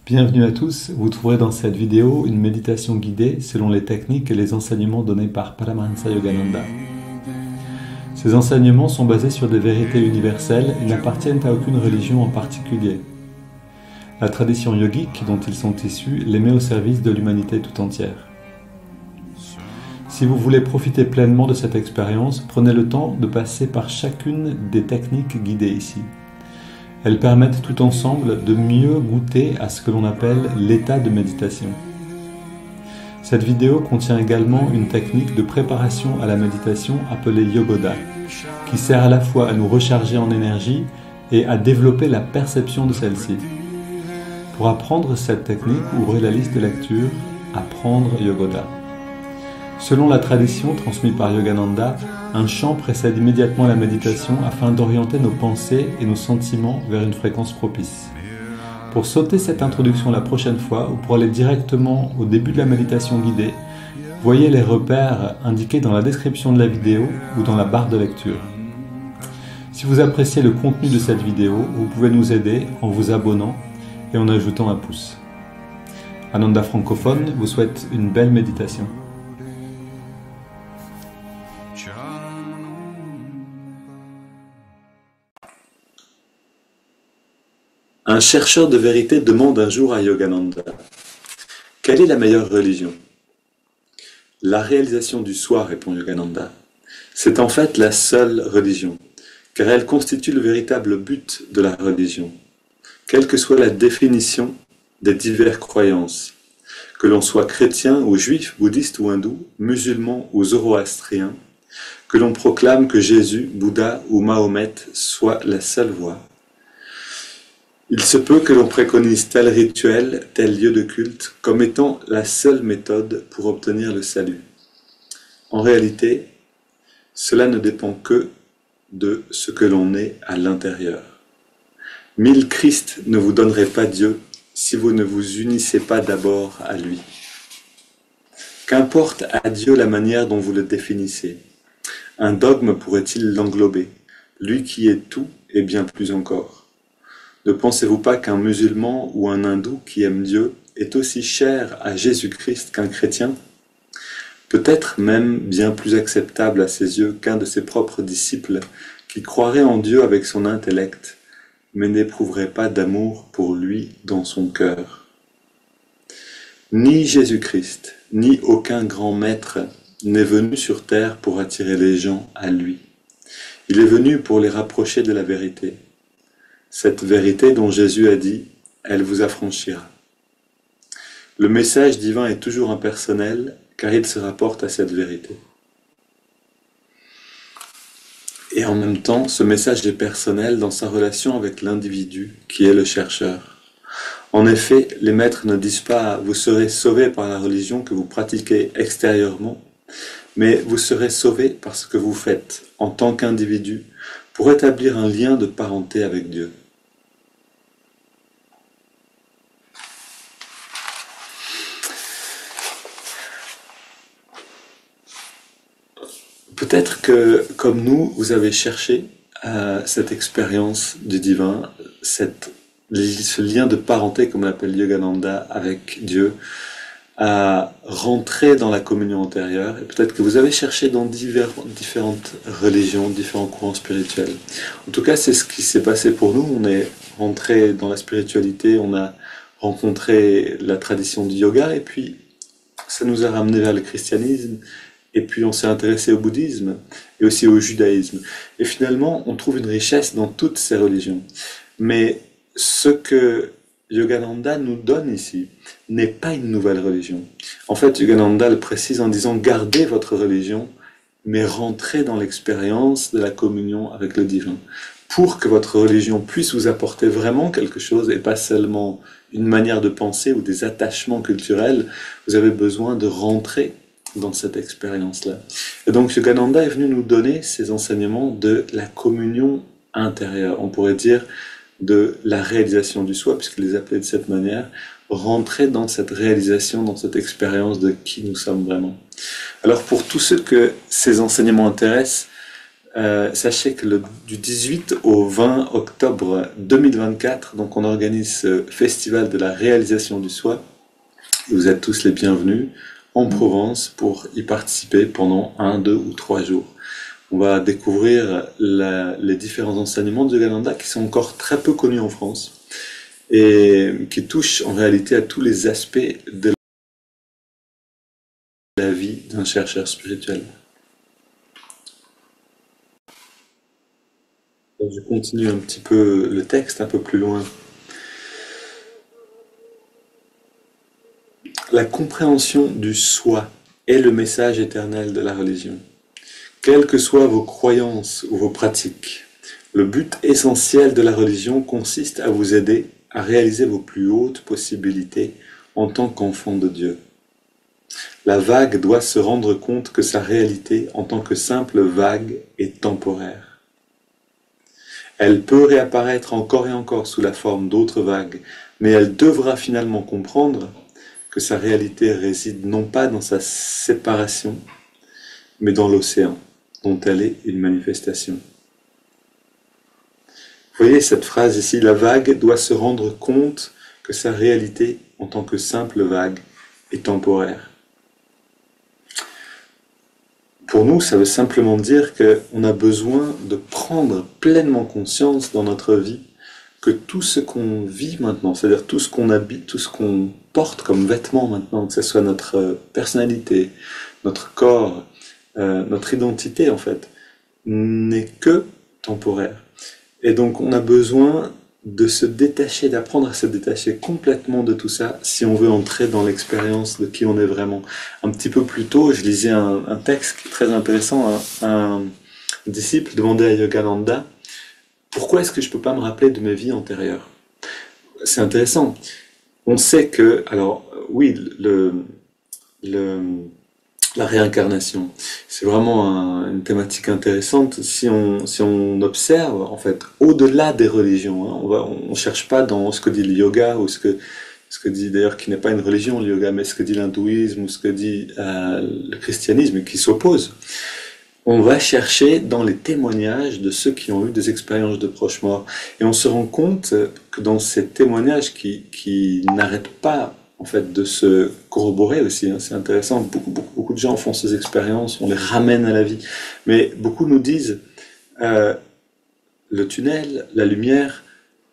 Bienvenue à tous, vous trouverez dans cette vidéo une méditation guidée selon les techniques et les enseignements donnés par Paramahansa Yogananda. Ces enseignements sont basés sur des vérités universelles et n'appartiennent à aucune religion en particulier. La tradition yogique dont ils sont issus les met au service de l'humanité tout entière. Si vous voulez profiter pleinement de cette expérience, prenez le temps de passer par chacune des techniques guidées ici. Elles permettent tout ensemble de mieux goûter à ce que l'on appelle l'état de méditation. Cette vidéo contient également une technique de préparation à la méditation appelée Yogoda, qui sert à la fois à nous recharger en énergie et à développer la perception de celle-ci. Pour apprendre cette technique, ouvrez la liste de lecture « Apprendre Yogoda ». Selon la tradition transmise par Yogananda, un chant précède immédiatement la méditation afin d'orienter nos pensées et nos sentiments vers une fréquence propice. Pour sauter cette introduction la prochaine fois ou pour aller directement au début de la méditation guidée, voyez les repères indiqués dans la description de la vidéo ou dans la barre de lecture. Si vous appréciez le contenu de cette vidéo, vous pouvez nous aider en vous abonnant et en ajoutant un pouce. Ananda Francophone vous souhaite une belle méditation. Un chercheur de vérité demande un jour à Yogananda: quelle est la meilleure religion? La réalisation du soi, répond Yogananda. C'est en fait la seule religion, car elle constitue le véritable but de la religion. Quelle que soit la définition des diverses croyances, que l'on soit chrétien ou juif, bouddhiste ou hindou, musulman ou zoroastrien, que l'on proclame que Jésus, Bouddha ou Mahomet soit la seule voie, il se peut que l'on préconise tel rituel, tel lieu de culte, comme étant la seule méthode pour obtenir le salut. En réalité, cela ne dépend que de ce que l'on est à l'intérieur. 1000 Christ ne vous donneraient pas Dieu si vous ne vous unissez pas d'abord à lui. Qu'importe à Dieu la manière dont vous le définissez. Un dogme pourrait-il l'englober, lui qui est tout et bien plus encore. Ne pensez-vous pas qu'un musulman ou un hindou qui aime Dieu est aussi cher à Jésus-Christ qu'un chrétien? Peut-être même bien plus acceptable à ses yeux qu'un de ses propres disciples qui croirait en Dieu avec son intellect, mais n'éprouverait pas d'amour pour lui dans son cœur. Ni Jésus-Christ, ni aucun grand maître n'est venu sur terre pour attirer les gens à lui. Il est venu pour les rapprocher de la vérité. Cette vérité dont Jésus a dit « Elle vous affranchira ». Le message divin est toujours impersonnel car il se rapporte à cette vérité. Et en même temps, ce message est personnel dans sa relation avec l'individu qui est le chercheur. En effet, les maîtres ne disent pas « Vous serez sauvé par la religion que vous pratiquez extérieurement », mais « Vous serez sauvé par ce que vous faites en tant qu'individu pour établir un lien de parenté avec Dieu ». Peut-être que, comme nous, vous avez cherché cette expérience du divin, ce lien de parenté, comme l'appelle Yogananda, avec Dieu, à rentrer dans la communion antérieure. Et peut-être que vous avez cherché dans différentes religions, différents courants spirituels. En tout cas, c'est ce qui s'est passé pour nous. On est rentré dans la spiritualité, on a rencontré la tradition du yoga, et puis ça nous a ramené vers le christianisme. Et puis on s'est intéressé au bouddhisme et aussi au judaïsme. Et finalement, on trouve une richesse dans toutes ces religions. Mais ce que Yogananda nous donne ici n'est pas une nouvelle religion. En fait, Yogananda le précise en disant « Gardez votre religion, mais rentrez dans l'expérience de la communion avec le divin. » Pour que votre religion puisse vous apporter vraiment quelque chose et pas seulement une manière de penser ou des attachements culturels, vous avez besoin de rentrer dans cette expérience-là. Et donc Yogananda est venu nous donner ces enseignements de la communion intérieure, on pourrait dire de la réalisation du soi, puisqu'il les appelait de cette manière, rentrer dans cette réalisation, dans cette expérience de qui nous sommes vraiment. Alors pour tous ceux que ces enseignements intéressent, sachez que du 18 au 20 octobre 2024, donc on organise ce festival de la réalisation du soi. Vous êtes tous les bienvenus en Provence pour y participer pendant 1, 2 ou 3 jours. On va découvrir les différents enseignements de Yogananda qui sont encore très peu connus en France et qui touchent en réalité à tous les aspects de la vie d'un chercheur spirituel. Donc, je continue un petit peu le texte un peu plus loin. La compréhension du soi est le message éternel de la religion. Quelles que soient vos croyances ou vos pratiques, le but essentiel de la religion consiste à vous aider à réaliser vos plus hautes possibilités en tant qu'enfant de Dieu. La vague doit se rendre compte que sa réalité en tant que simple vague est temporaire. Elle peut réapparaître encore et encore sous la forme d'autres vagues, mais elle devra finalement comprendre que sa réalité réside non pas dans sa séparation, mais dans l'océan, dont elle est une manifestation. Vous voyez cette phrase ici, la vague doit se rendre compte que sa réalité en tant que simple vague est temporaire. Pour nous, ça veut simplement dire qu'on a besoin de prendre pleinement conscience dans notre vie que tout ce qu'on vit maintenant, c'est-à-dire tout ce qu'on habite, tout ce qu'on porte comme vêtements maintenant, que ce soit notre personnalité, notre corps, notre identité en fait, n'est que temporaire. Et donc on a besoin de se détacher, d'apprendre à se détacher complètement de tout ça si on veut entrer dans l'expérience de qui on est vraiment. Un petit peu plus tôt, je lisais un texte très intéressant, un disciple demandait à Yogananda pourquoi est-ce que je ne peux pas me rappeler de mes vies antérieures? C'est intéressant. On sait que, alors oui, la réincarnation, c'est vraiment une thématique intéressante si on observe, en fait, au-delà des religions. Hein, on ne cherche pas dans ce que dit le yoga, ou ce que dit d'ailleurs, qui n'est pas une religion, le yoga, mais ce que dit l'hindouisme, ou ce que dit le christianisme, qui s'opposent. On va chercher dans les témoignages de ceux qui ont eu des expériences de proches morts. Et on se rend compte que dans ces témoignages qui n'arrêtent pas en fait, de se corroborer aussi, hein, c'est intéressant, beaucoup de gens font ces expériences, on les ramène à la vie. Mais beaucoup nous disent le tunnel, la lumière,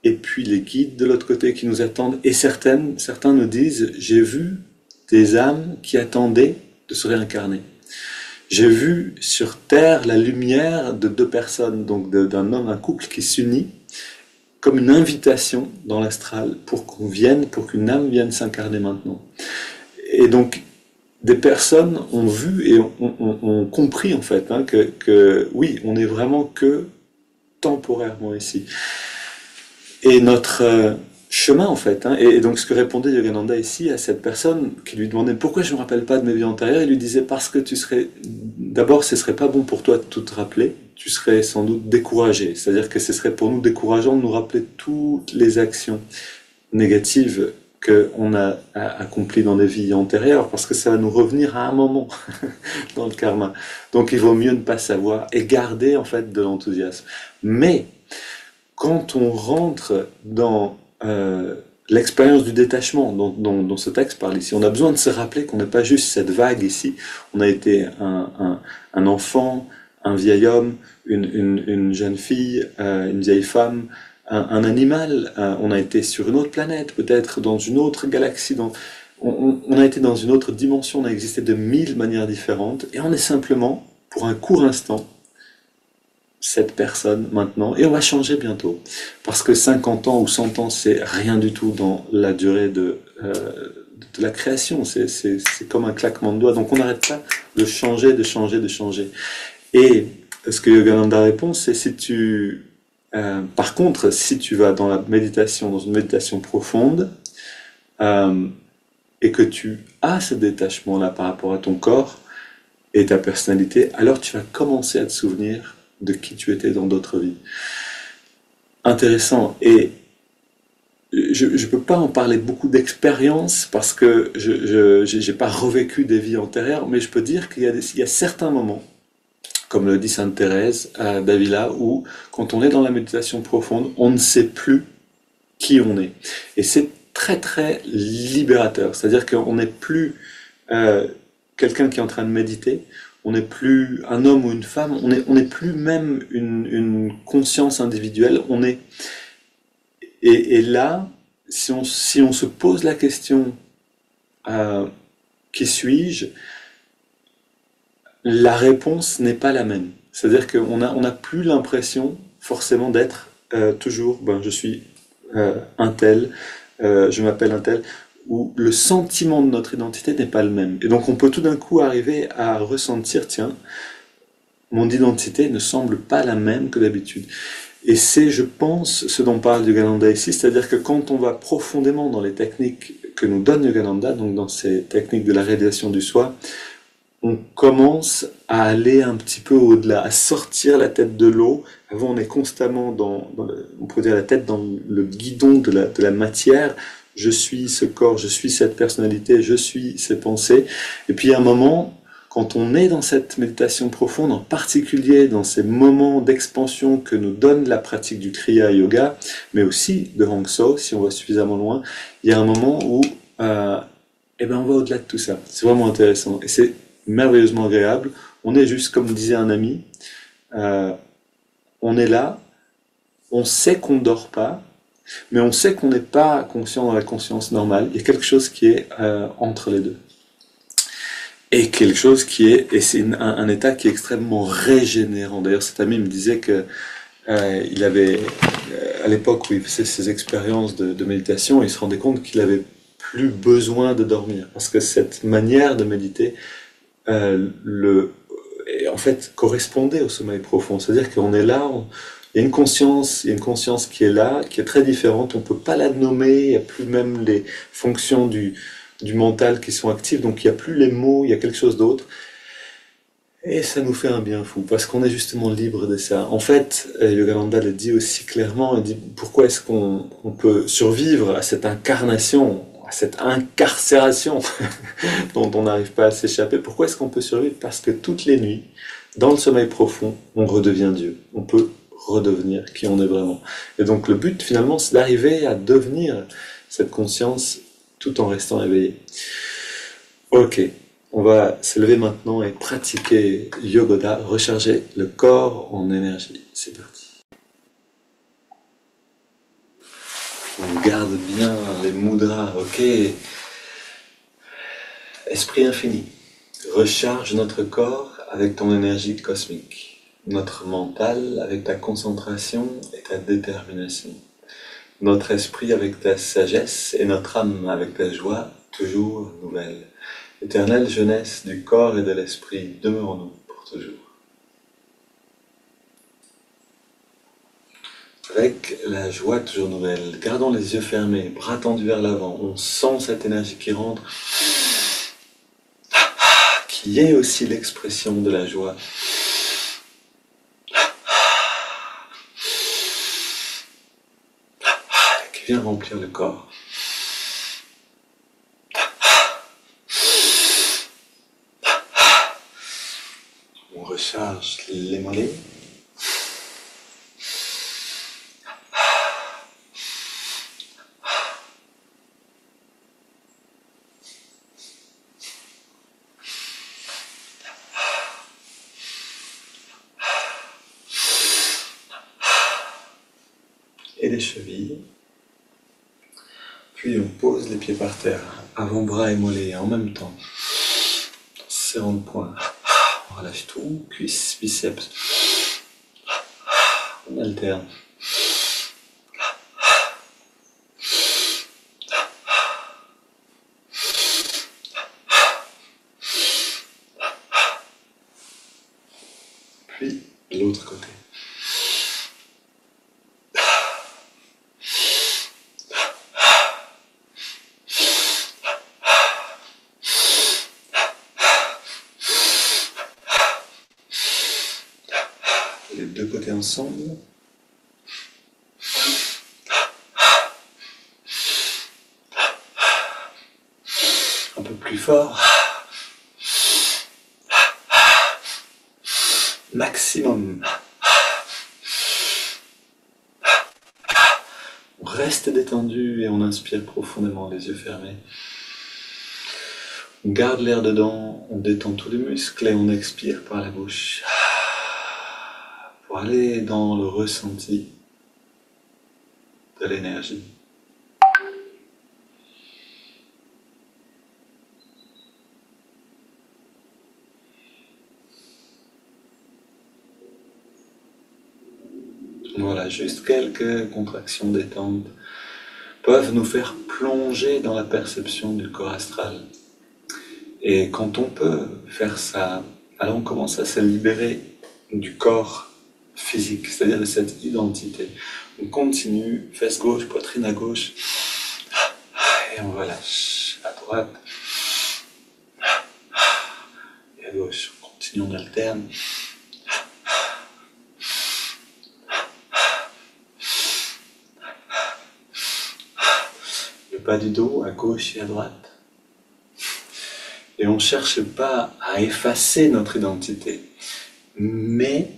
et puis les guides de l'autre côté qui nous attendent. Et certains nous disent, j'ai vu des âmes qui attendaient de se réincarner. J'ai vu sur Terre la lumière de 2 personnes, donc d'un homme, un couple qui s'unit, comme une invitation dans l'astral pour qu'une âme vienne s'incarner maintenant. Et donc, des personnes ont vu et ont compris en fait hein, que oui, on n'est vraiment que temporairement ici. Et notre chemin en fait, hein, et donc ce que répondait Yogananda ici à cette personne qui lui demandait pourquoi je ne me rappelle pas de mes vies antérieures, il lui disait parce que d'abord ce serait pas bon pour toi de tout te rappeler, tu serais sans doute découragé, c'est-à-dire que ce serait pour nous décourageant de nous rappeler toutes les actions négatives qu'on a accomplies dans des vies antérieures, parce que ça va nous revenir à un moment dans le karma. Donc il vaut mieux ne pas savoir et garder en fait de l'enthousiasme. Mais quand on rentre dans l'expérience du détachement dont ce texte parle ici, on a besoin de se rappeler qu'on n'est pas juste cette vague ici, on a été un enfant, un vieil homme, une jeune fille, une vieille femme, un animal, on a été sur une autre planète, peut-être dans une autre galaxie, on a été dans une autre dimension, on a existé de 1000 manières différentes, et on est simplement, pour un court instant, cette personne maintenant, et on va changer bientôt. Parce que 50 ans ou 100 ans, c'est rien du tout dans la durée de la création, c'est comme un claquement de doigts, donc on n'arrête pas de changer, de changer, de changer. Et ce que Yogananda répond, c'est par contre, si tu vas dans la méditation, dans une méditation profonde, et que tu as ce détachement-là par rapport à ton corps et ta personnalité, alors tu vas commencer à te souvenir de qui tu étais dans d'autres vies. Intéressant. Et je ne peux pas en parler beaucoup d'expérience parce que je n'ai pas revécu des vies antérieures, mais je peux dire qu'il y a certains moments comme le dit Sainte Thérèse d'Avila, où quand on est dans la méditation profonde, on ne sait plus qui on est. Et c'est très très libérateur, c'est-à-dire qu'on n'est plus quelqu'un qui est en train de méditer, on n'est plus un homme ou une femme, on n'est plus même une conscience individuelle, et là, si on se pose la question qui suis-je, la réponse n'est pas la même. C'est-à-dire on n'a plus l'impression forcément d'être toujours, je suis un tel, je m'appelle un tel, où le sentiment de notre identité n'est pas le même. Et donc on peut tout d'un coup arriver à ressentir, tiens, mon identité ne semble pas la même que d'habitude. Et c'est, je pense, ce dont parle Yogananda ici, c'est-à-dire que quand on va profondément dans les techniques que nous donne Yogananda, donc dans ces techniques de la réalisation du soi, on commence à aller un petit peu au-delà, à sortir la tête de l'eau. Avant, on est constamment on pourrait dire la tête dans le guidon de la matière. Je suis ce corps, je suis cette personnalité, je suis ces pensées. Et puis, à un moment, quand on est dans cette méditation profonde, en particulier dans ces moments d'expansion que nous donne la pratique du Kriya Yoga, mais aussi de Hong So, si on va suffisamment loin, il y a un moment où on va au-delà de tout ça. C'est vraiment intéressant. Et c'est merveilleusement agréable. On est juste, comme disait un ami, on est là, on sait qu'on ne dort pas, mais on sait qu'on n'est pas conscient dans la conscience normale. Il y a quelque chose qui est entre les deux. Et quelque chose et c'est un état qui est extrêmement régénérant. D'ailleurs, cet ami me disait que il avait, à l'époque où il faisait ses expériences de méditation, il se rendait compte qu'il avait plus besoin de dormir, parce que cette manière de méditer en fait correspondait au sommeil profond. C'est-à-dire qu'on est là, il y a une conscience qui est là, qui est très différente. On ne peut pas la nommer. Il n'y a plus même les fonctions du mental qui sont actives. Donc il n'y a plus les mots. Il y a quelque chose d'autre. Et ça nous fait un bien fou, parce qu'on est justement libre de ça. En fait, Yogananda le dit aussi clairement. Il dit pourquoi est-ce qu'on peut survivre à cette incarnation, à cette incarcération dont on n'arrive pas à s'échapper. Pourquoi est-ce qu'on peut survivre? Parce que toutes les nuits, dans le sommeil profond, on redevient Dieu. On peut redevenir qui on est vraiment. Et donc le but finalement, c'est d'arriver à devenir cette conscience tout en restant éveillé. Ok, on va se lever maintenant et pratiquer Yogoda, recharger le corps en énergie. C'est parti. On garde bien les mudras, ok. Esprit infini, recharge notre corps avec ton énergie cosmique, notre mental avec ta concentration et ta détermination, notre esprit avec ta sagesse et notre âme avec ta joie toujours nouvelle. Éternelle jeunesse du corps et de l'esprit, demeurons-nous pour toujours. Avec la joie toujours nouvelle, gardons les yeux fermés, bras tendus vers l'avant, on sent cette énergie qui rentre, qui est aussi l'expression de la joie. Qui vient remplir le corps. On recharge les mollets. Et les chevilles. Puis on pose les pieds par terre, avant-bras et mollets en même temps. Serrant le poing. On relâche tout, cuisses, biceps. On alterne. Puis l'autre côté. Les deux côtés ensemble. Un peu plus fort. maximum. On reste détendu et on inspire profondément, les yeux fermés. On garde l'air dedans, on détend tous les muscles et on expire par la bouche. Pour aller dans le ressenti de l'énergie. Voilà, juste quelques contractions détentes peuvent nous faire plonger dans la perception du corps astral. Et quand on peut faire ça, alors on commence à se libérer du corps physique, c'est-à-dire de cette identité. On continue, fesse gauche, poitrine à gauche, et on relâche à droite et à gauche. On continue, on alterne. Le bas du dos à gauche et à droite. Et on ne cherche pas à effacer notre identité, mais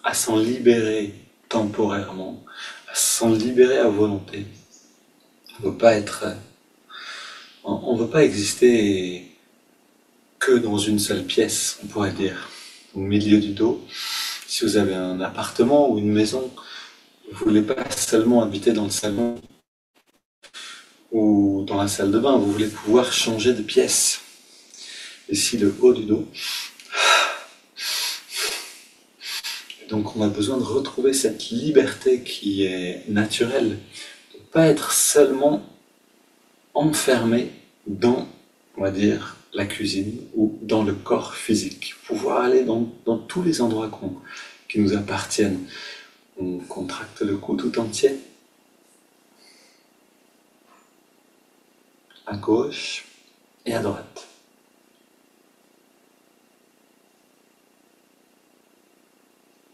à s'en libérer temporairement, à s'en libérer à volonté. On ne veut pas exister que dans une seule pièce, on pourrait dire, au milieu du dos. Si vous avez un appartement ou une maison, vous ne voulez pas seulement habiter dans le salon ou dans la salle de bain, vous voulez pouvoir changer de pièce. Ici, le haut du dos. Donc on a besoin de retrouver cette liberté qui est naturelle, de ne pas être seulement enfermé dans, on va dire, la cuisine ou dans le corps physique. Pouvoir aller dans tous les endroits qui nous appartiennent. On contracte le cou tout entier. À gauche et à droite.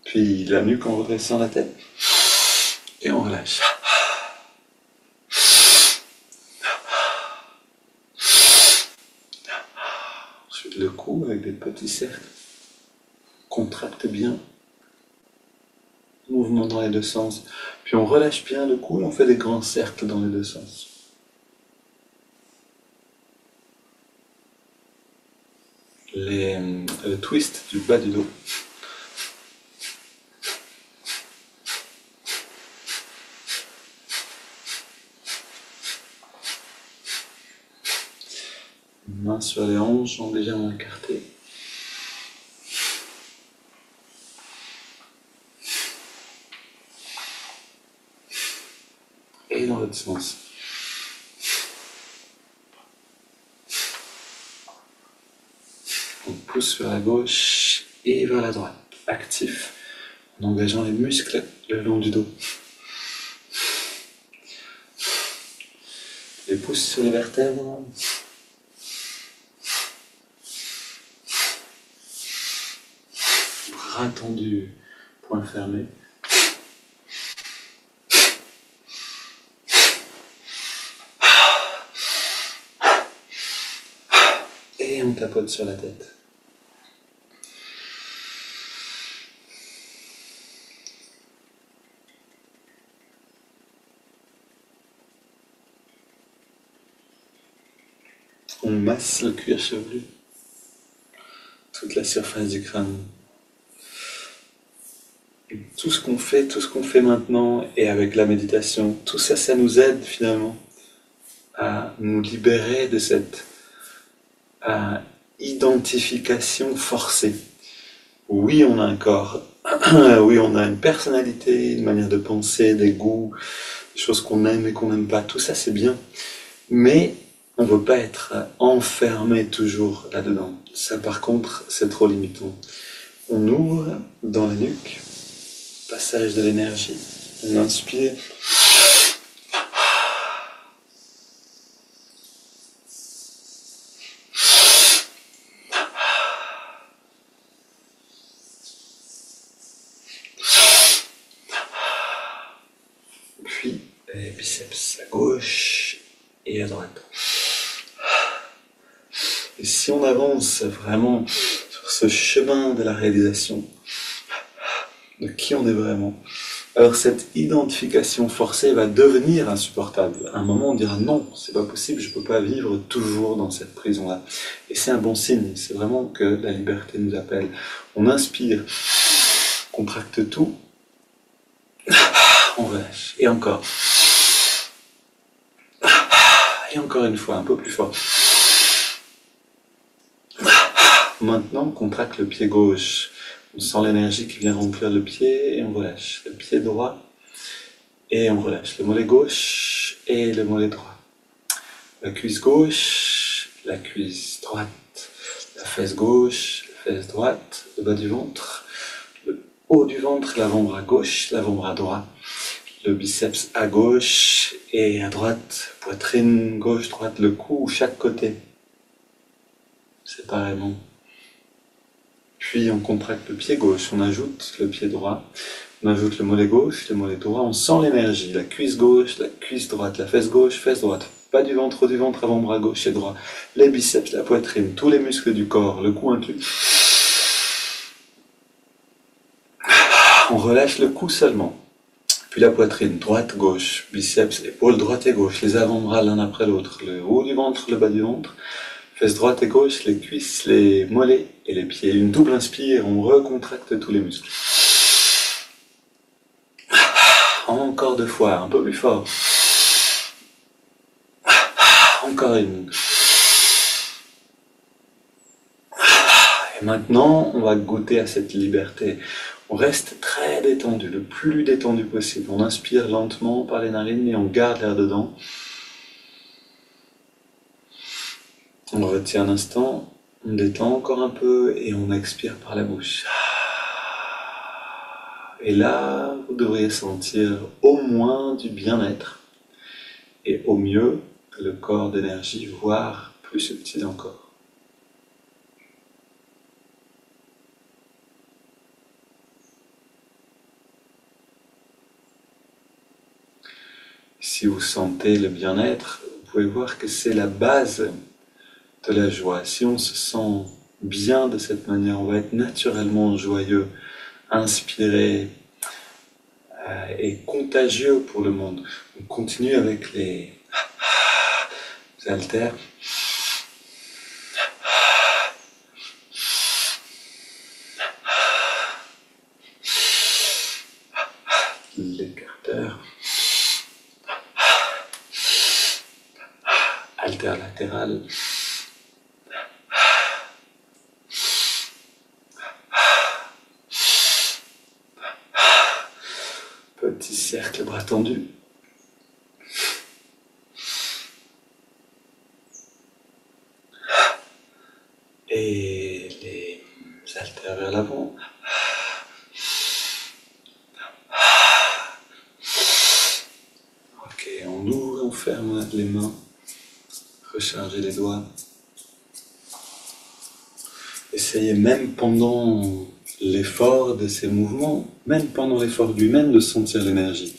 Puis la nuque, on redescend la tête et on relâche. Ensuite le cou avec des petits cercles. Contracte bien. Mouvement dans les deux sens. Puis on relâche bien le cou et on fait des grands cercles dans les deux sens. Le twist du bas du dos. Main sur les hanches, jambes légèrement écartées. Et dans l'autre sens. On pousse vers la gauche et vers la droite. Actif, en engageant les muscles le long du dos. Les pouces sur les vertèbres. Bras tendus, poings fermés. Et on tapote sur la tête. On masse le cuir chevelu, toute la surface du crâne. Tout ce qu'on fait maintenant et avec la méditation, tout ça, ça nous aide finalement à nous libérer de cette identification forcée. Oui, on a un corps, oui, on a une personnalité, une manière de penser, des goûts, des choses qu'on aime et qu'on n'aime pas, tout ça c'est bien, mais on ne veut pas être enfermé toujours là-dedans. Ça par contre, c'est trop limitant. On ouvre dans la nuque, passage de l'énergie, on inspire. Puis les biceps à gauche et à droite. Et si on avance vraiment sur ce chemin de la réalisation, de qui on est vraiment. Alors cette identification forcée va devenir insupportable. À un moment on dira non, c'est pas possible, je peux pas vivre toujours dans cette prison-là. Et c'est un bon signe, c'est vraiment que la liberté nous appelle. On inspire, contracte tout, on relâche. Et encore. Et encore une fois, un peu plus fort. Maintenant, on contracte le pied gauche. On sent l'énergie qui vient remplir le pied et on relâche. Le pied droit et on relâche. Le mollet gauche et le mollet droit. La cuisse gauche, la cuisse droite. La fesse gauche, la fesse droite. Le bas du ventre, le haut du ventre, l'avant-bras gauche, l'avant-bras droit. Le biceps à gauche et à droite. Poitrine gauche, droite, le cou, chaque côté. Séparément. Puis on contracte le pied gauche, on ajoute le pied droit, on ajoute le mollet gauche, le mollet droit, on sent l'énergie, la cuisse gauche, la cuisse droite, la fesse gauche, fesse droite, bas du ventre, avant-bras gauche et droit, les biceps, la poitrine, tous les muscles du corps, le cou inclus. On relâche le cou seulement, puis la poitrine, droite, gauche, biceps, épaules droite et gauche, les avant-bras l'un après l'autre, le haut du ventre, le bas du ventre, fesses droite et gauche, les cuisses, les mollets et les pieds. Une double inspire, on recontracte tous les muscles. Encore deux fois, un peu plus fort. Encore une. Et maintenant, on va goûter à cette liberté. On reste très détendu, le plus détendu possible. On inspire lentement par les narines et on garde l'air dedans. On retient un instant, on détend encore un peu et on expire par la bouche. Et là, vous devriez sentir au moins du bien-être et au mieux le corps d'énergie, voire plus subtil encore. Si vous sentez le bien-être, vous pouvez voir que c'est la base de la joie. Si on se sent bien de cette manière, on va être naturellement joyeux, inspiré et contagieux pour le monde. On continue avec les haltères. L'écarteur. Haltère latérale. Petit cercle, bras tendus. Et les haltères vers l'avant. Ok, on ouvre et on ferme les mains. Rechargez les doigts. Essayez même pendant l'effort de ces mouvements, même pendant l'effort lui-même, de sentir l'énergie.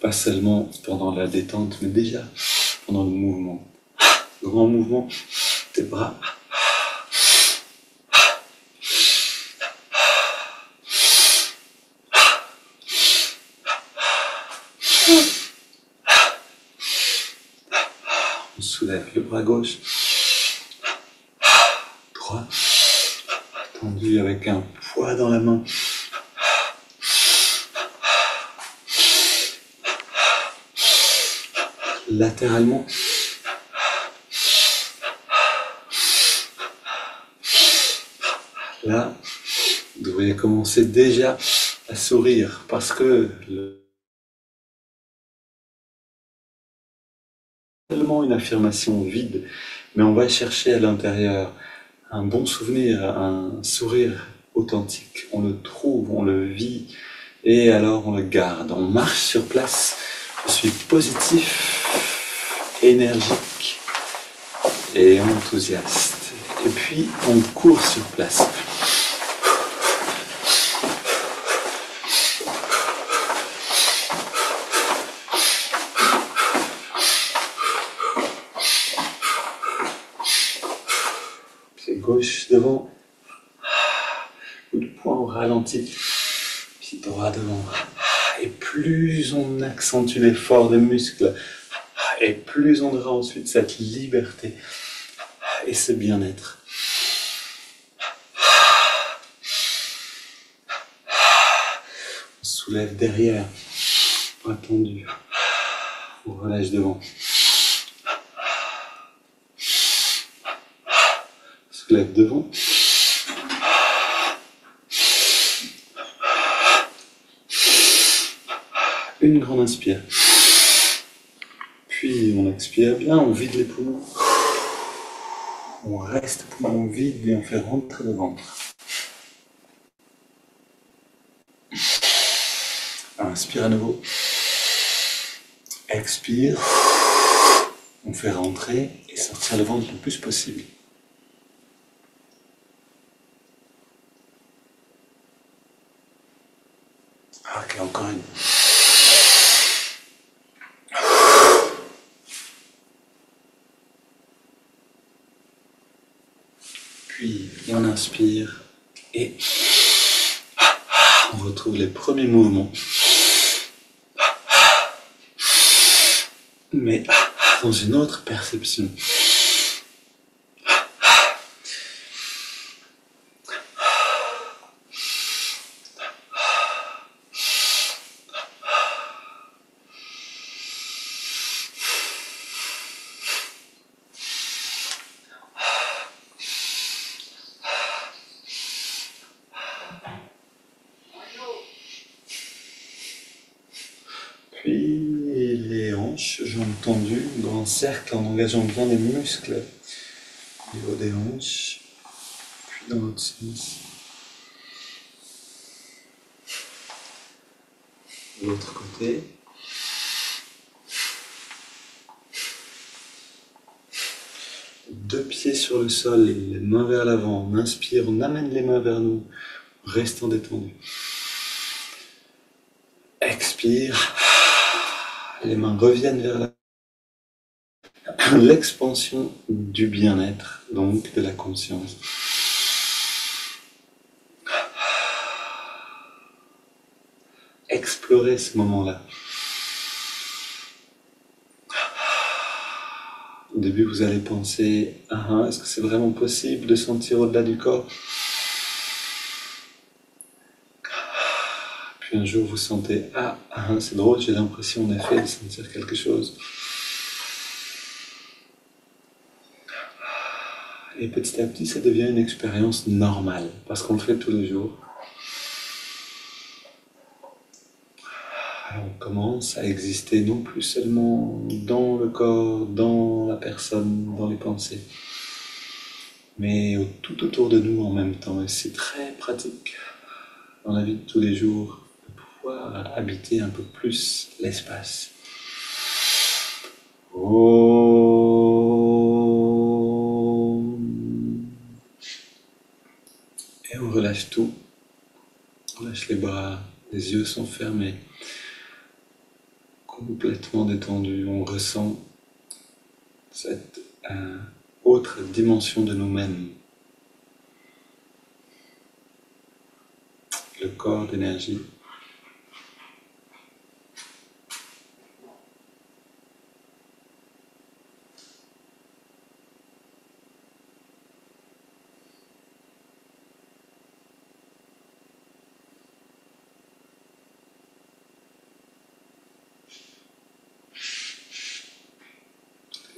Pas seulement pendant la détente, mais déjà pendant le mouvement. Grand mouvement des bras. On soulève le bras gauche, droit, tendu avec un poids dans la main. Latéralement. Là, vous devriez commencer déjà à sourire parce que tellement une affirmation vide, mais on va chercher à l'intérieur un bon souvenir, un sourire authentique. On le trouve, on le vit et alors on le garde. On marche sur place. Je suis positif, énergique et enthousiaste. Et puis on court sur place. Pied gauche devant, coup de poing au ralenti, pied droit devant. Et plus on accentue l'effort des muscles, et plus on aura ensuite cette liberté et ce bien-être. On soulève derrière, bras tendus. On relâche devant. Soulève devant. Une grande inspire. Puis on expire bien, on vide les poumons. On reste poumons vides et on fait rentrer le ventre. Inspire à nouveau. Expire. On fait rentrer et sortir le ventre le plus possible. Ok, encore une. Puis on inspire et on retrouve les premiers mouvements. Mais dans une autre perception. Puis les hanches, jambes tendues, grand cercle en engageant bien les muscles au niveau des hanches, puis dans l'autre sens. De l'autre côté. Deux pieds sur le sol, les mains vers l'avant. On inspire, on amène les mains vers nous, restant détendu. Expire. Les mains reviennent vers l'expansion du bien-être, donc de la conscience. Explorez ce moment-là. Au début, vous allez penser, est-ce que c'est vraiment possible de sentir au-delà du corps? Puis un jour, vous sentez, c'est drôle, j'ai l'impression en effet de sentir quelque chose. Et petit à petit, ça devient une expérience normale, parce qu'on le fait tous les jours. Alors on commence à exister non plus seulement dans le corps, dans la personne, dans les pensées, mais tout autour de nous en même temps. Et c'est très pratique dans la vie de tous les jours de pouvoir habiter un peu plus l'espace. Et on relâche tout. On lâche les bras, les yeux sont fermés. Complètement détendu, on ressent cette autre dimension de nous-mêmes. Le corps d'énergie.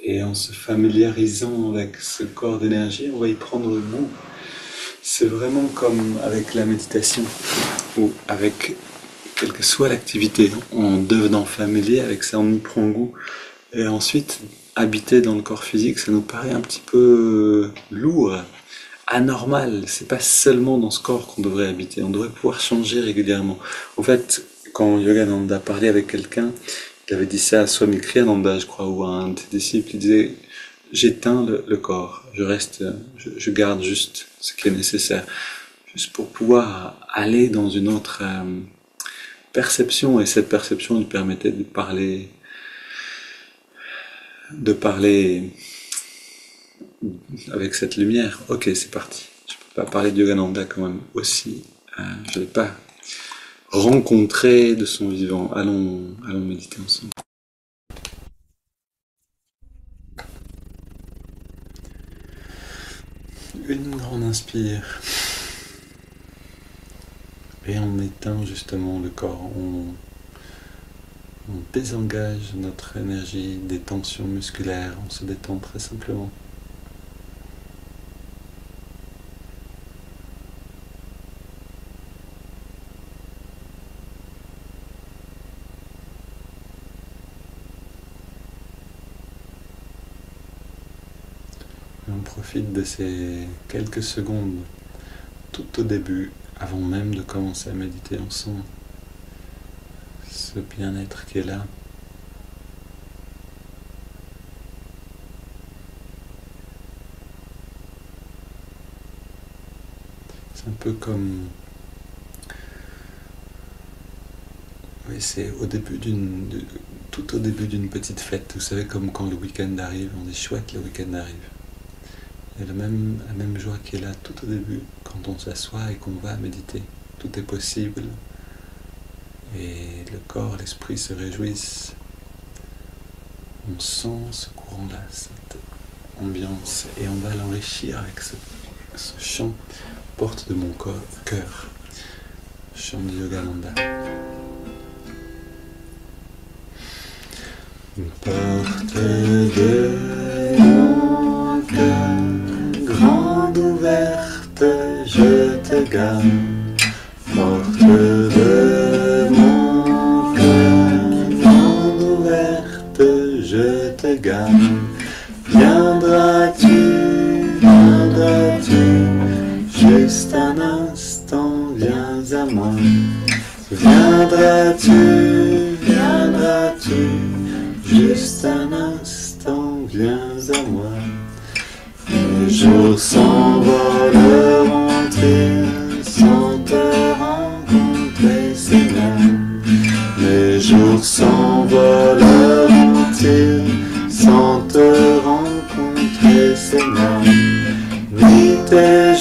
Et en se familiarisant avec ce corps d'énergie, on va y prendre goût. C'est vraiment comme avec la méditation, ou avec quelle que soit l'activité. En devenant familier avec ça, on y prend goût. Et ensuite, habiter dans le corps physique, ça nous paraît un petit peu lourd, anormal. C'est pas seulement dans ce corps qu'on devrait habiter, on devrait pouvoir changer régulièrement. En fait, quand Yogananda parlait avec quelqu'un, il avait dit ça à Swami Kriyananda, je crois, ou à un de ses disciples, il disait « J'éteins le corps, je garde juste ce qui est nécessaire, juste pour pouvoir aller dans une autre perception. » Et cette perception lui permettait de parler avec cette lumière. Ok, c'est parti. Je peux pas parler de Yogananda quand même aussi. Je vais pas rencontrer de son vivant. Allons méditer ensemble. Une grande inspire. Et on éteint justement le corps. On désengage notre énergie des tensions musculaires. On se détend très simplement. On profite de ces quelques secondes tout au début, avant même de commencer à méditer. On sent ce bien-être qui est là. C'est un peu comme... Oui, c'est tout au début d'une petite fête. Vous savez, comme quand le week-end arrive, on dit chouette, le week-end arrive. Et la même joie qui est là tout au début, quand on s'assoit et qu'on va méditer. Tout est possible. Et le corps, l'esprit se réjouissent. On sent ce courant-là, cette ambiance. Et on va l'enrichir avec ce chant, porte de mon cœur. Chant de Yogananda. Porte de mon cœur, grande ouverte, je te gagne. Porte de mon cœur, grande ouverte, je te gagne. Viendras-tu, juste un instant, viens à moi. Viendras-tu, juste un instant, viens à moi. Les jours s'envoleront-ils sans te rencontrer, Seigneur? Les jours s'envoleront-ils sans te rencontrer, Seigneur? Nuit et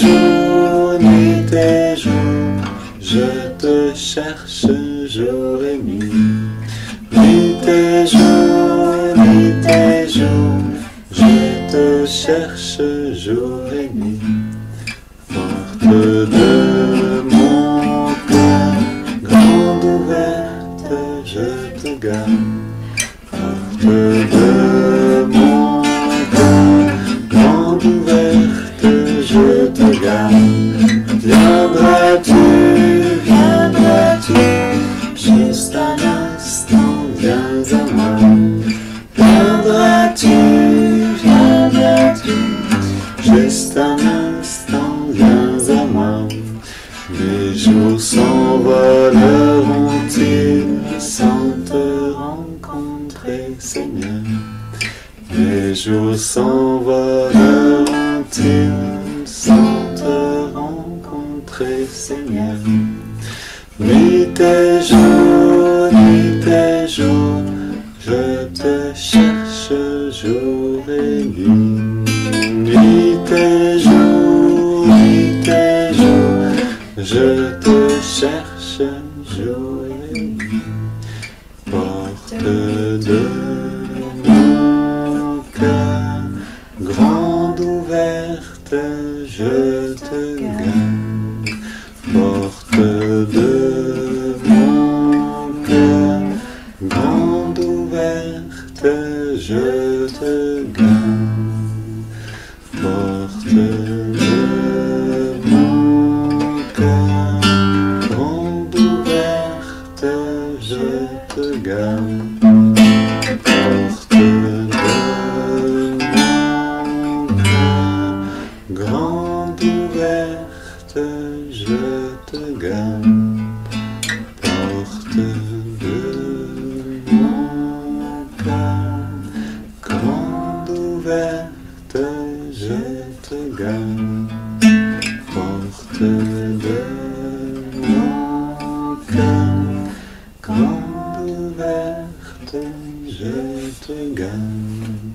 jour, je te cherche jour et nuit. Nuit et jour, je te cherche jour et nuit. Porte de mon cœur, grande ouverte, je te gagne. Porte de mon cœur, grande ouverte, je te gagne. Viendras-tu, juste un instant, viens à moi. Viendras-tu, juste un instant, viens à moi. Les jours s'envoleront-ils sans te rencontrer, Seigneur? Les jours s'envoleront-ils sans te rencontrer, Seigneur? Nuit et jour, je te cherche jour et nuit. Nuit et jour, je te cherche jour et nuit. Porte de mon cœur, grande ouverte, je te gagne. Porte de mon cœur, grande ouverte, je te gagne. Porte de mon cœur, grande ouverte, je te gagne. Porte de mon cœur, grande ouverte, je te gagne. Porte de mon cœur, grande ouverte, je te gagne. Porte de mon cœur, grande ouverte, je te gagne.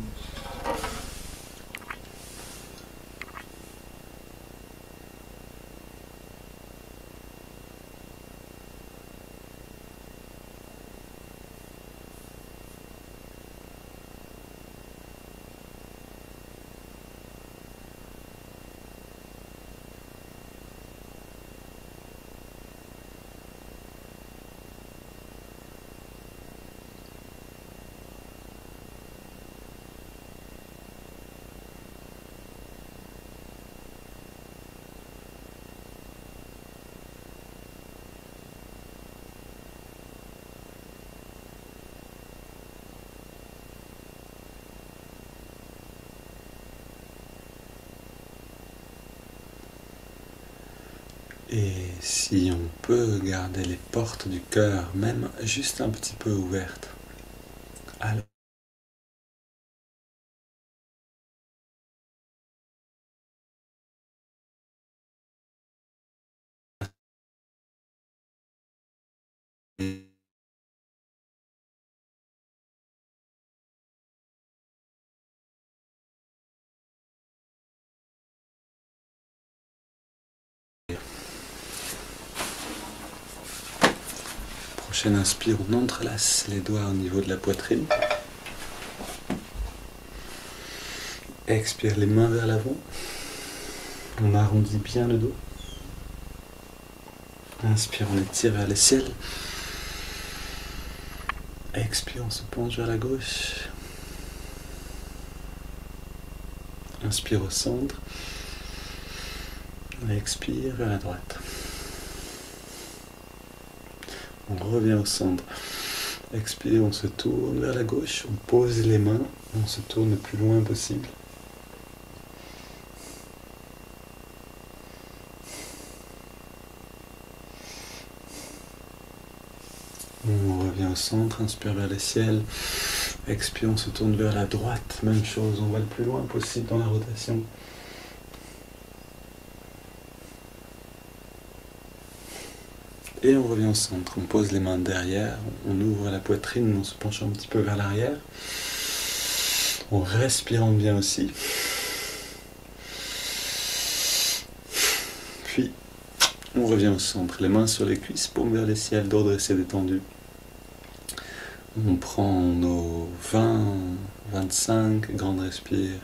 Et si on peut garder les portes du cœur, même juste un petit peu ouvertes, alors prochaine inspire, on entrelace les doigts au niveau de la poitrine. Expire les mains vers l'avant. On arrondit bien le dos. Inspire, on étire vers le ciel. Expire, on se penche vers la gauche. Inspire au centre. Expire vers la droite. On revient au centre. Expire, on se tourne vers la gauche. On pose les mains. On se tourne le plus loin possible. On revient au centre, inspire vers le ciel, expire, on se tourne vers la droite, même chose, on va le plus loin possible dans la rotation. Et on revient au centre, on pose les mains derrière, on ouvre la poitrine en se penchant un petit peu vers l'arrière, en respirant bien aussi. Puis on revient au centre, les mains sur les cuisses, paume vers le ciel, dos dressé détendu. On prend nos 20-25 grandes respires.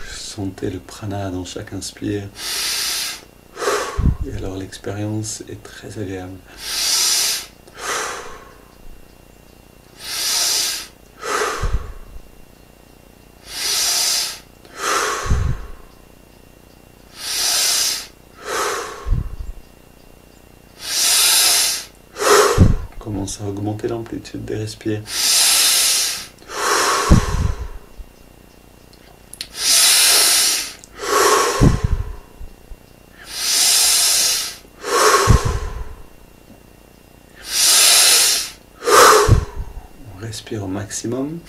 Sentez le prana dans chaque inspire. Et alors l'expérience est très agréable. Commence à augmenter l'amplitude des respires. On respire au maximum.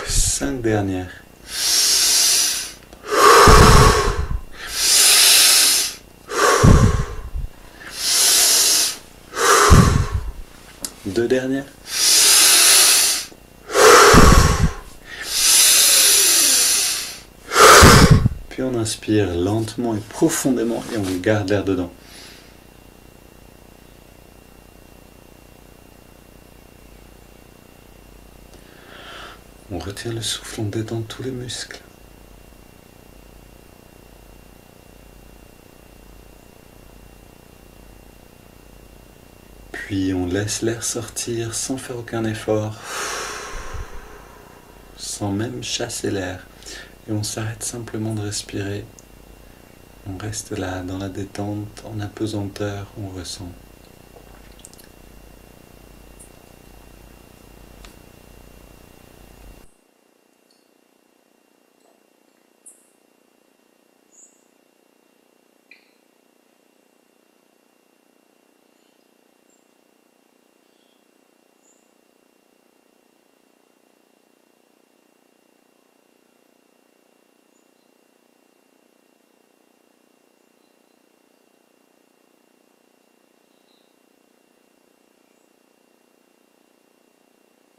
Cinq dernières. Deux dernières. Puis on inspire lentement et profondément et on garde l'air dedans. On retient le souffle, on détend tous les muscles. Puis on laisse l'air sortir sans faire aucun effort, sans même chasser l'air. Et on s'arrête simplement de respirer. On reste là, dans la détente, en apesanteur, on ressent.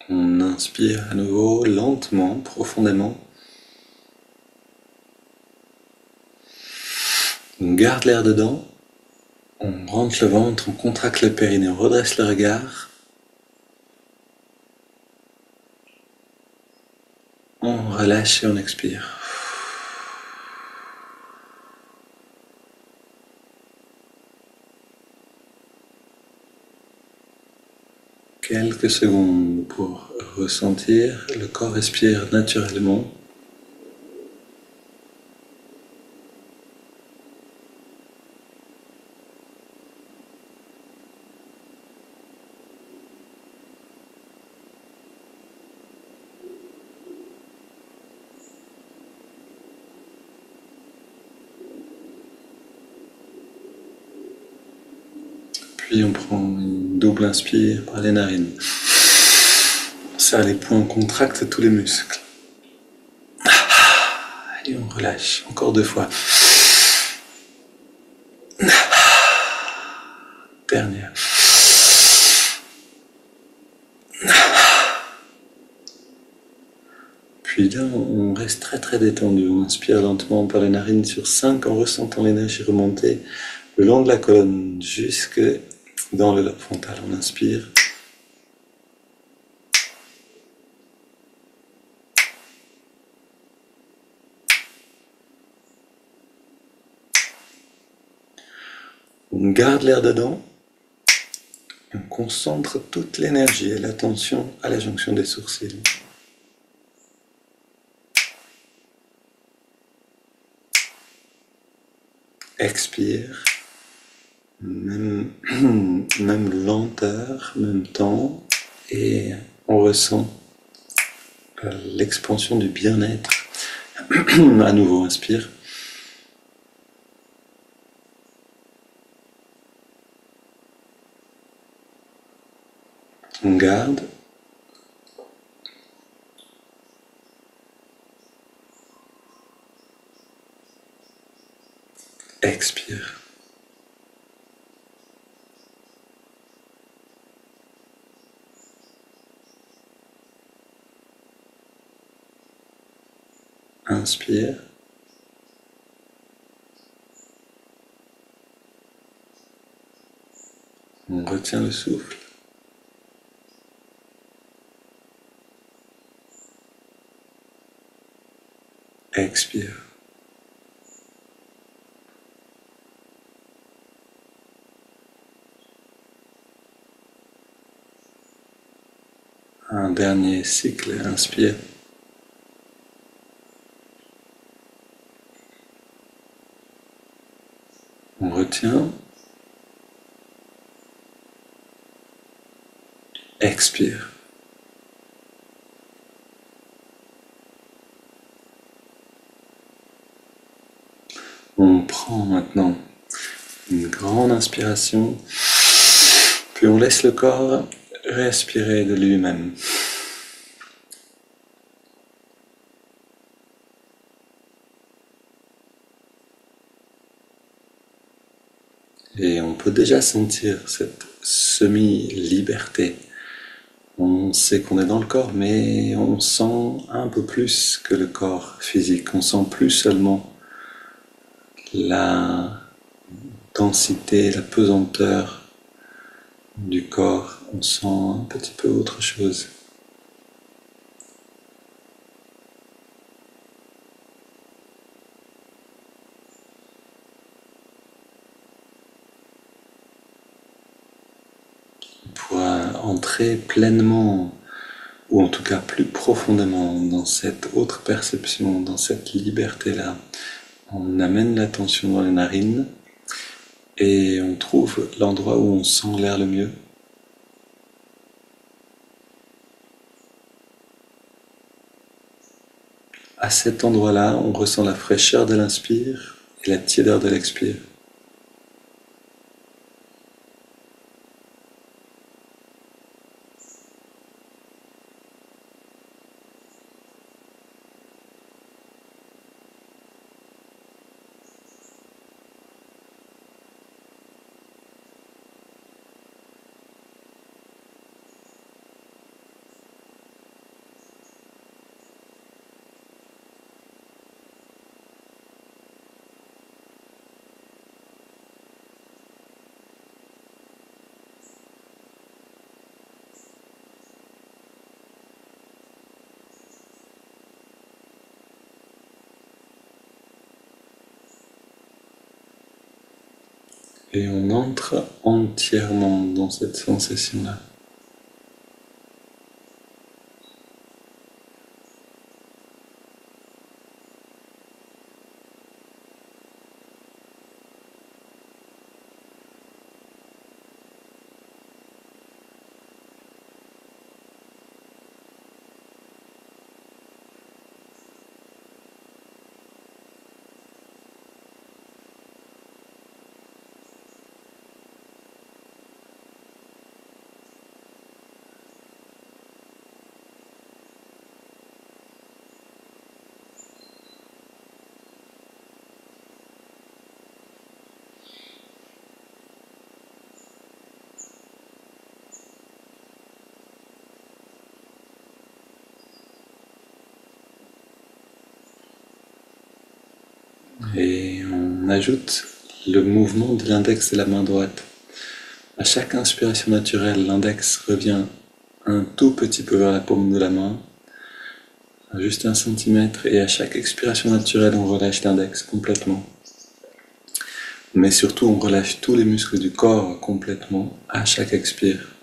On inspire à nouveau, lentement, profondément. On garde l'air dedans. On rentre le ventre, on contracte le périnée, on redresse le regard. On relâche et on expire. quelques secondes pour ressentir le corps respire naturellement. Puis on prend une double inspire par les narines. On serre les poings, on contracte tous les muscles. Et on relâche. Encore 2 fois. Dernière. Puis là, on reste très très détendu. On inspire lentement par les narines sur 5 en ressentant l'énergie remonter le long de la colonne jusque dans le lobe frontal. On inspire. On garde l'air dedans. On concentre toute l'énergie et l'attention à la jonction des sourcils. Expire. Même lenteur, même temps. Et on ressent l'expansion du bien-être. À nouveau, inspire. On garde. Expire. Inspire. On retient le souffle. Expire. Un dernier cycle, inspire. On retient. Expire. On prend maintenant une grande inspiration, puis on laisse le corps respirer de lui-même. Et on peut déjà sentir cette semi-liberté. On sait qu'on est dans le corps, mais on sent un peu plus que le corps physique. On sent plus seulement la densité, la pesanteur du corps. On sent un petit peu autre chose. Pour entrer pleinement, ou en tout cas plus profondément dans cette autre perception, dans cette liberté-là, on amène l'attention dans les narines et on trouve l'endroit où on sent l'air le mieux. À cet endroit-là, on ressent la fraîcheur de l'inspire et la tiédeur de l'expire. Et on entre entièrement dans cette sensation-là. Et on ajoute le mouvement de l'index de la main droite. À chaque inspiration naturelle, l'index revient un tout petit peu vers la paume de la main, juste 1 centimètre, et à chaque expiration naturelle, on relâche l'index complètement. Mais surtout, on relâche tous les muscles du corps complètement à chaque expire.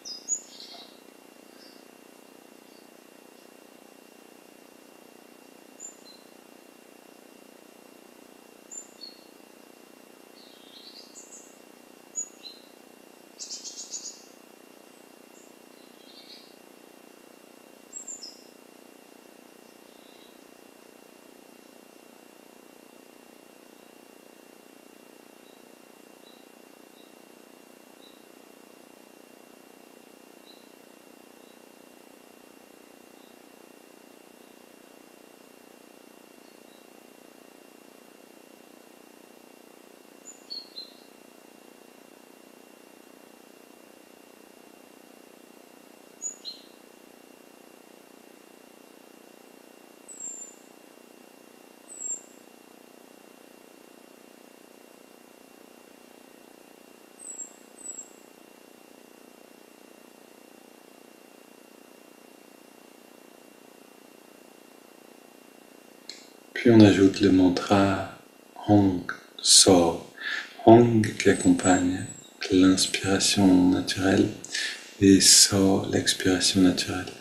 Puis on ajoute le mantra Hong So. Hong qui accompagne l'inspiration naturelle et So l'expiration naturelle.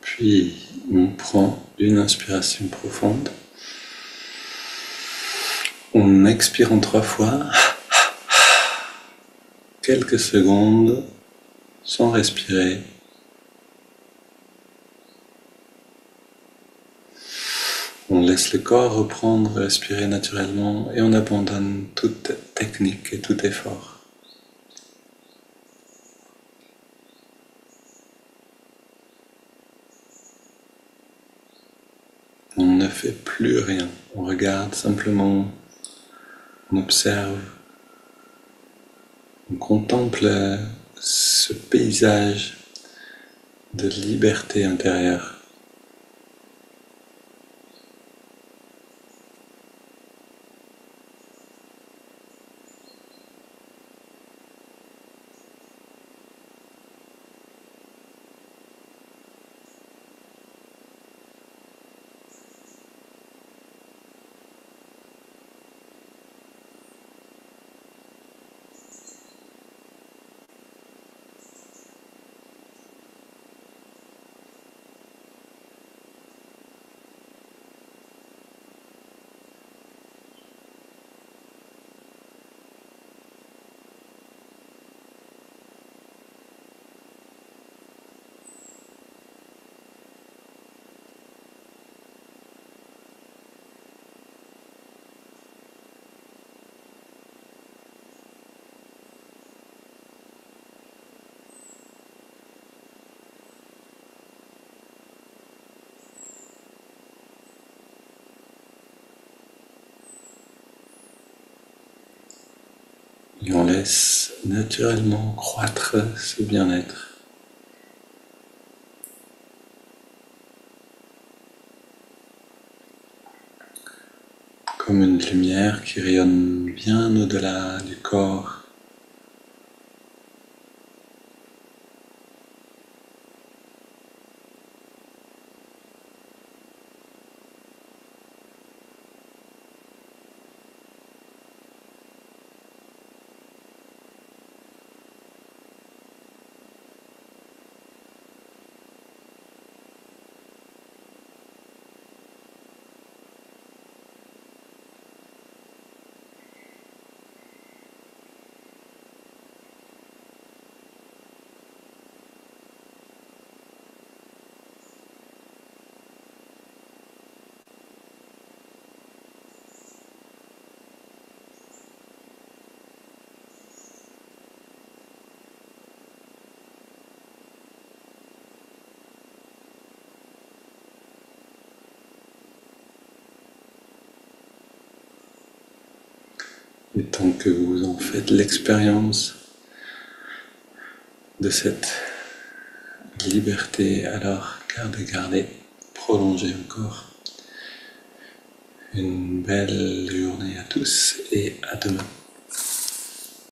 Puis on prend une inspiration profonde. On expire en 3 fois. Quelques secondes sans respirer. On laisse le corps reprendre, respirer naturellement et on abandonne toute technique et tout effort. On ne fait plus rien, on regarde simplement, on observe, on contemple ce paysage de liberté intérieure. Et on laisse naturellement croître ce bien-être. Comme une lumière qui rayonne bien au-delà du corps. Et tant que vous en faites l'expérience de cette liberté, alors gardez, prolongez encore. Une belle journée à tous et à demain.